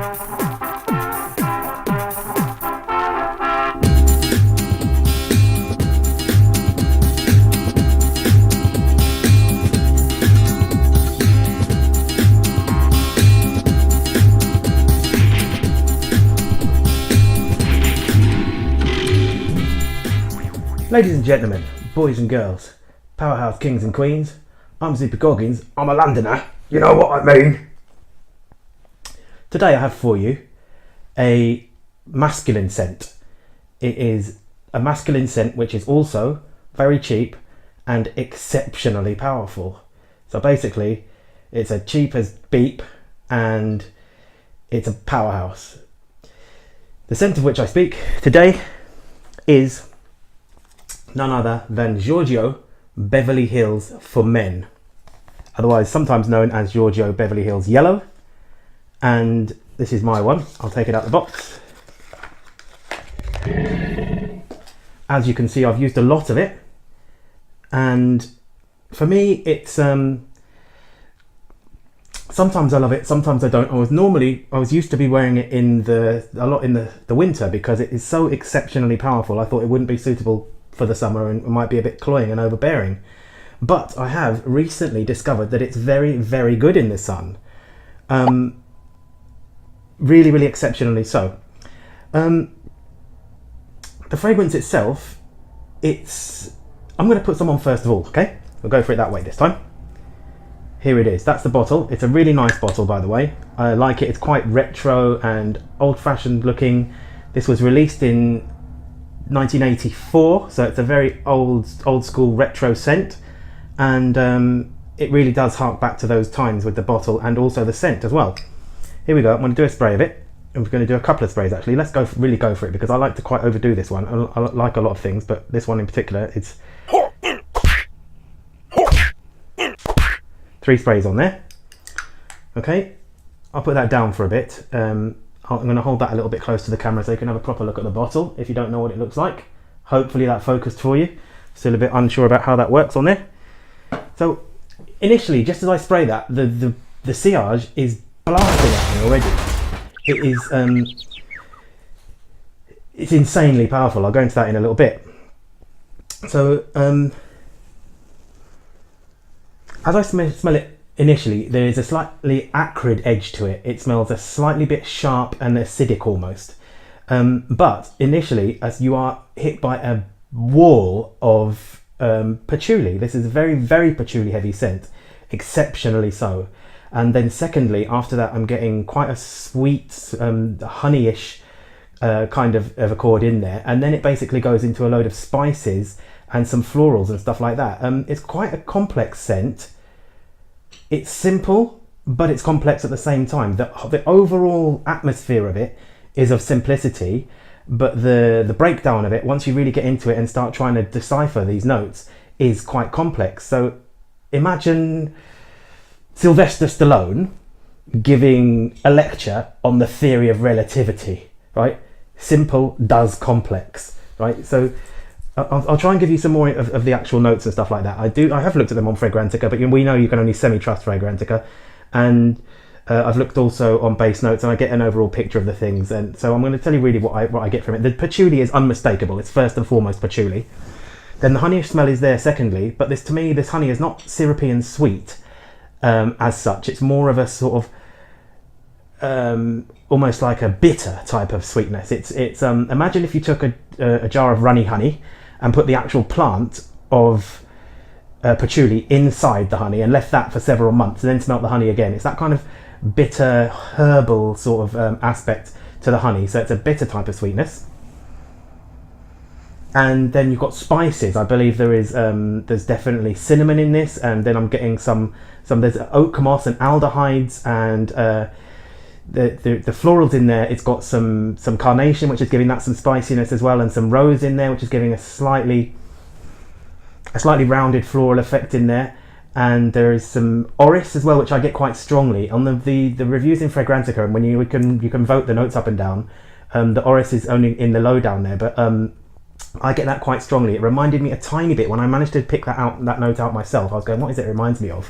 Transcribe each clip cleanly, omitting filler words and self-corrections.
Ladies and gentlemen, boys and girls, powerhouse kings and queens, I'm Super Goggins, I'm a Londoner, you know what I mean. Today I have for you a masculine scent. It is a masculine scent which is also very cheap and exceptionally powerful. So basically it's as cheap as beep and it's a powerhouse. The scent of which I speak today is none other than Giorgio Beverly Hills for Men, otherwise sometimes known as Giorgio Beverly Hills Yellow, and this is my one. I'll take it out the box. As you can see, I've used a lot of it, and for me it's sometimes I love it, sometimes I don't. I was used to be wearing it a lot in the winter because it is so exceptionally powerful. I thought it wouldn't be suitable for the summer and it might be a bit cloying and overbearing, but I have recently discovered that it's very, very good in the sun. Really, really exceptionally so. The fragrance itself, I'm going to put some on first of all, okay? We'll go for it that way this time. Here it is. That's the bottle. It's a really nice bottle, by the way. I like it. It's quite retro and old-fashioned looking. This was released in 1984, so it's a very old school retro scent, and it really does hark back to those times with the bottle and also the scent as well. Here we go. I'm going to do a spray of it, and we're going to do a couple of sprays actually. Let's really go for it because I like to quite overdo this one. I like a lot of things, but this one in particular, it's 3 sprays on there. Okay, I'll put that down for a bit. I'm going to hold that a little bit close to the camera so you can have a proper look at the bottle if you don't know what it looks like. Hopefully that focused for you. Still a bit unsure about how that works on there. So initially, just as I spray that, the sillage is blasting at me already. It is it's insanely powerful. I'll go into that in a little bit. So as I smell it initially, there is a slightly acrid edge to it. It smells a slightly bit sharp and acidic almost. But initially, as you are hit by a wall of patchouli, this is a very, very patchouli heavy scent, exceptionally so. And then secondly, after that, I'm getting quite a sweet, honey-ish kind of accord in there. And then it basically goes into a load of spices and some florals and stuff like that. It's quite a complex scent. It's simple, but it's complex at the same time. The overall atmosphere of it is of simplicity, but the breakdown of it, once you really get into it and start trying to decipher these notes, is quite complex. So imagine Sylvester Stallone giving a lecture on the theory of relativity, right? Simple does complex, right? So I'll try and give you some more of the actual notes and stuff like that. I have looked at them on Fragrantica, but we know you can only semi-trust Fragrantica, and I've looked also on base notes, and I get an overall picture of the things. And so I'm going to tell you really what I get from it. The patchouli is unmistakable. It's first and foremost patchouli. Then the honey smell is there secondly, but to me this honey is not syrupy and sweet as such. It's more of a sort of almost like a bitter type of sweetness. It's imagine if you took a jar of runny honey and put the actual plant of patchouli inside the honey and left that for several months and then smelt the honey again. It's that kind of bitter herbal sort of aspect to the honey. So it's a bitter type of sweetness. And then you've got spices. I believe there's definitely cinnamon in this, and then I'm getting there's oak moss and aldehydes, and the florals in there. It's got some carnation, which is giving that some spiciness as well, and some rose in there, which is giving a slightly rounded floral effect in there. And there is some orris as well, which I get quite strongly on the reviews in Fragrantica. And when you can vote the notes up and down, the orris is only in the low down there, but I get that quite strongly. It reminded me a tiny bit when I managed to pick that note out myself. I was going, what is it reminds me of?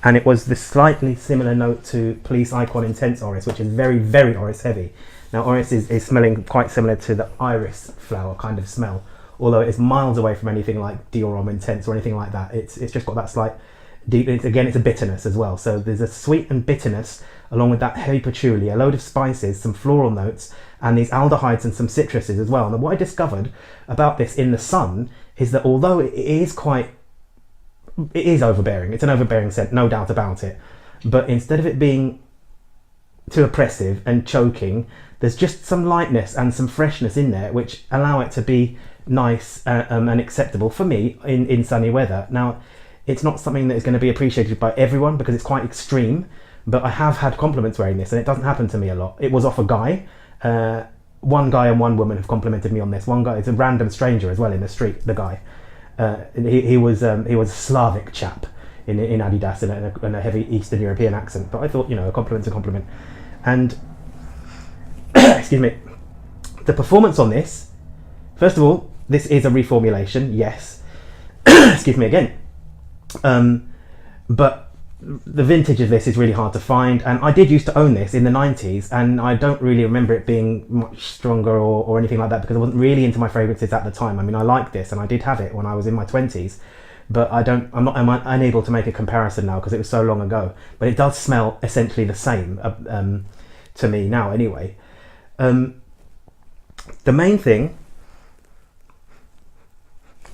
and it was the slightly similar note to Police Icon Intense Orris, which is very, very Orris heavy. Now Orris is smelling quite similar to the iris flower kind of smell, although it's miles away from anything like Dior Homme Intense or anything like that. It's just got that slight deep, it's a bitterness as well. So there's a sweet and bitterness along with that heavy patchouli, a load of spices, some floral notes, and these aldehydes and some citruses as well. And what I discovered about this in the sun is that although it is overbearing, it's an overbearing scent, no doubt about it, but instead of it being too oppressive and choking, there's just some lightness and some freshness in there which allow it to be nice and acceptable for me in sunny weather. Now, it's not something that is going to be appreciated by everyone because it's quite extreme, but I have had compliments wearing this, and it doesn't happen to me a lot. It was off a guy. One guy and one woman have complimented me on this. One guy is a random stranger as well in the street, the guy. He was a Slavic chap in Adidas and a heavy Eastern European accent, but I thought, a compliment's a compliment. And excuse me, the performance on this, first of all, this is a reformulation, yes. Excuse me again. But the vintage of this is really hard to find, and I did used to own this in the 90s, and I don't really remember it being much stronger or anything like that because I wasn't really into my fragrances at the time. I mean, I liked this and I did have it when I was in my 20s, but I'm unable to make a comparison now because it was so long ago. But it does smell essentially the same to me now anyway. The main thing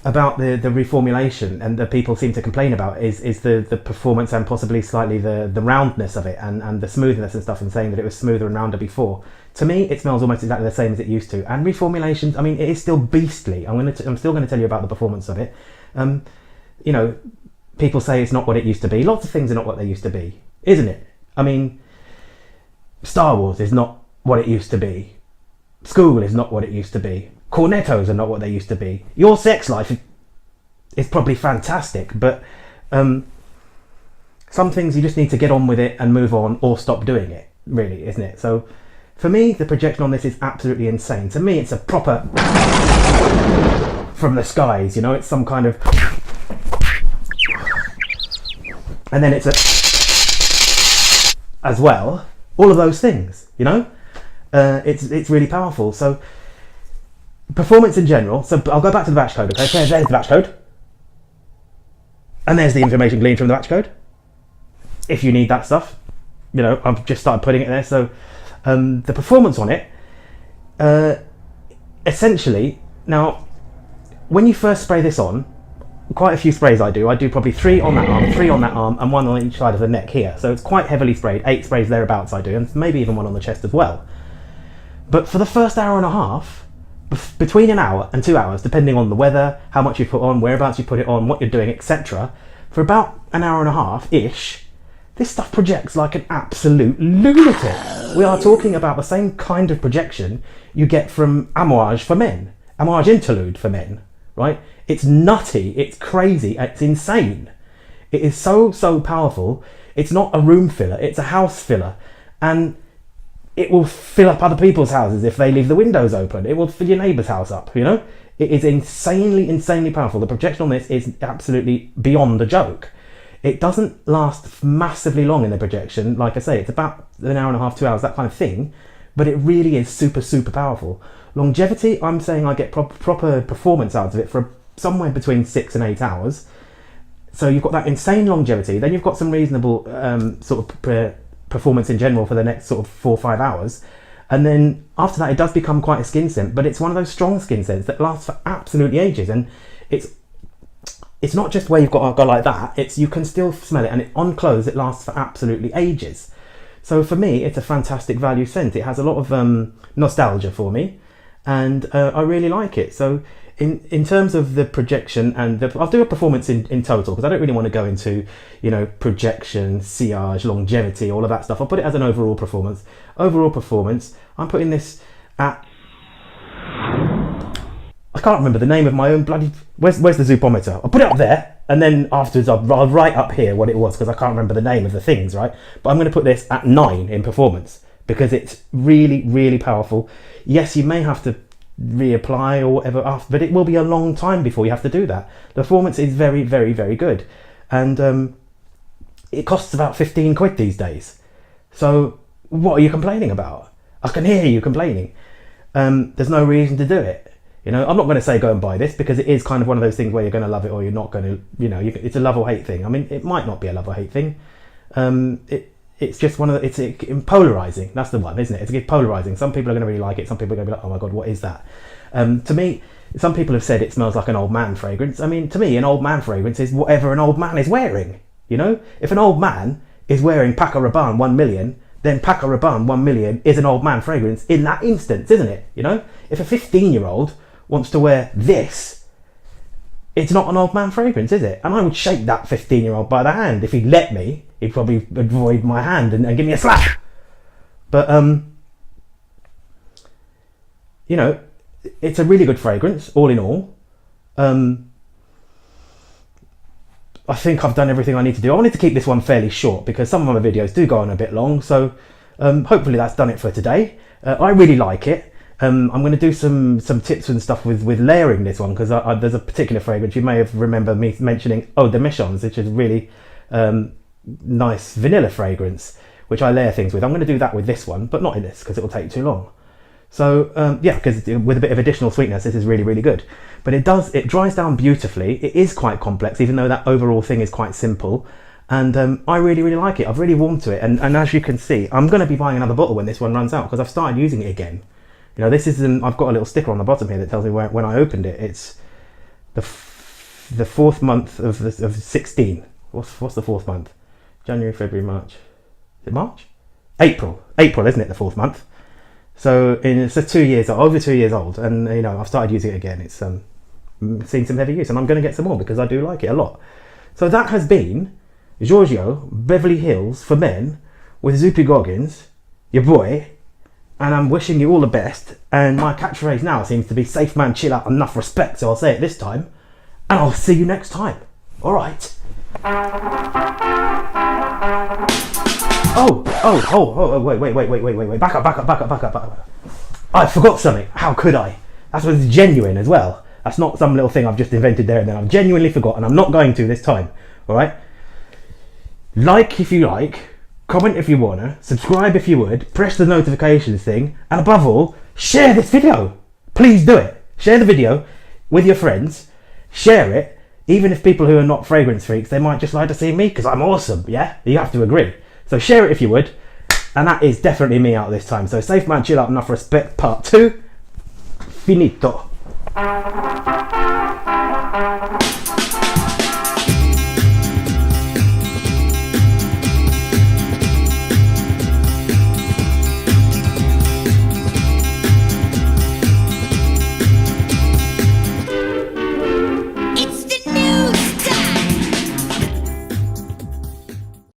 about the reformulation and that people seem to complain about is the performance and possibly slightly the roundness of it and the smoothness and stuff, and saying that it was smoother and rounder before. To me, it smells almost exactly the same as it used to. And reformulations, I mean, it is still beastly. I'm still going to tell you about the performance of it. People say it's not what it used to be. Lots of things are not what they used to be, isn't it? I mean, Star Wars is not what it used to be. School is not what it used to be. Cornettos are not what they used to be. Your sex life is probably fantastic, but some things you just need to get on with it and move on, or stop doing it, really, isn't it? So for me, the projection on this is absolutely insane. To me, it's a proper from the skies, it's some kind of, and then it's a as well, all of those things, it's really powerful. So performance in general, so I'll go back to the batch code, okay? There's the batch code. And there's the information gleaned from the batch code. If you need that stuff, I've just started putting it there. So the performance on it, essentially, now, when you first spray this on, quite a few sprays I do probably 3 on that arm, 3 on that arm, and 1 on each side of the neck here. So it's quite heavily sprayed, 8 sprays thereabouts I do, and maybe even 1 on the chest as well. But for the first hour and a half, between an hour and 2 hours, depending on the weather, how much you put on, whereabouts you put it on, what you're doing, etc., for about an hour and a half-ish, this stuff projects like an absolute lunatic. We are talking about the same kind of projection you get from Amouage for men, Amouage Interlude for men, right? It's nutty, it's crazy, it's insane. It is so, so powerful. It's not a room filler, it's a house filler. And it will fill up other people's houses if they leave the windows open. It will fill your neighbour's house up, It is insanely, insanely powerful. The projection on this is absolutely beyond a joke. It doesn't last massively long in the projection. Like I say, it's about an hour and a half, 2 hours, that kind of thing. But it really is super, super powerful. Longevity, I'm saying I get proper performance out of it for somewhere between 6 and 8 hours. So you've got that insane longevity. Then you've got some reasonable performance in general for the next sort of 4 or 5 hours, and then after that it does become quite a skin scent, but it's one of those strong skin scents that lasts for absolutely ages. And it's not just where you've got a guy like that, it's you can still smell it, and on clothes it lasts for absolutely ages. So for me, it's a fantastic value scent. It has a lot of nostalgia for me, and I really like it. So in terms of the projection, and I'll do a performance in total, because I don't really want to go into, projection, sillage, longevity, all of that stuff. I'll put it as an overall performance. Overall performance, I'm putting this at, I can't remember the name of my own bloody, where's the zoopometer? I'll put it up there, and then afterwards I'll write up here what it was, because I can't remember the name of the things, right? But I'm going to put this at 9 in performance, because it's really, really powerful. Yes, you may have to reapply or whatever after, but it will be a long time before you have to do that. The performance is very, very, very good. And it costs about 15 quid these days. So what are you complaining about? I can hear you complaining. There's no reason to do it. You know, I'm not going to say go and buy this, because it is kind of one of those things where you're going to love it or you're not going to, you know, it's a love or hate thing. I mean, it might not be a love or hate thing. It's just one of the, it's polarizing. That's the one, isn't it? It's polarizing. Some people are going to really like it. Some people are going to be like, oh my God, what is that? To me, some people have said it smells like an old man fragrance. I mean, to me, an old man fragrance is whatever an old man is wearing. You know, if an old man is wearing Paco Rabanne 1 million, then Paco Rabanne 1 million is an old man fragrance in that instance, isn't it? You know, if a 15-year-old wants to wear this, it's not an old man fragrance, is it? And I would shake that 15-year-old by the hand. If he'd let me, he'd probably avoid my hand and give me a slap. But, you know, it's a really good fragrance, all in all. I think I've done everything I need to do. I wanted to keep this one fairly short because some of my videos do go on a bit long. So hopefully that's done it for today. I really like it. I'm going to do some tips and stuff with layering this one, because there's a particular fragrance you may have remember me mentioning, the Michons, which is really nice vanilla fragrance, which I layer things with. I'm going to do that with this one, but not in this because it will take too long. So yeah, because with a bit of additional sweetness, this is really, really good. But it dries down beautifully. It is quite complex, even though that overall thing is quite simple. And I really, really like it. I've really warmed to it. And as you can see, I'm going to be buying another bottle when this one runs out, because I've started using it again. You know, this is I've got a little sticker on the bottom here that tells me when I opened it. It's the 4th month of 16. What's the 4th month? January, February, March. Is it March? April, isn't it, the 4th month? So it's over 2 years old, and you know, I've started using it again. It's seen some heavy use, and I'm going to get some more because I do like it a lot. So that has been Giorgio, Beverly Hills for Men, with Zoopy Goggins, your boy, and I'm wishing you all the best. And my catchphrase now seems to be safe man, chill out, enough respect, so I'll say it this time, and I'll see you next time. All right. Wait, back up. I forgot something. How could I? That was genuine as well. That's not some little thing I've just invented there and then. I've genuinely forgotten. I'm not going to this time. All right? Like if you like, comment if you wanna, subscribe if you would, press the notifications thing, and above all, share this video. Please do it. Share the video with your friends. Share it. Even if people who are not fragrance freaks, they might just like to see me because I'm awesome, yeah? You have to agree. So share it if you would. And that is definitely me out this time. So safe man, chill out, enough respect, part 2. Finito.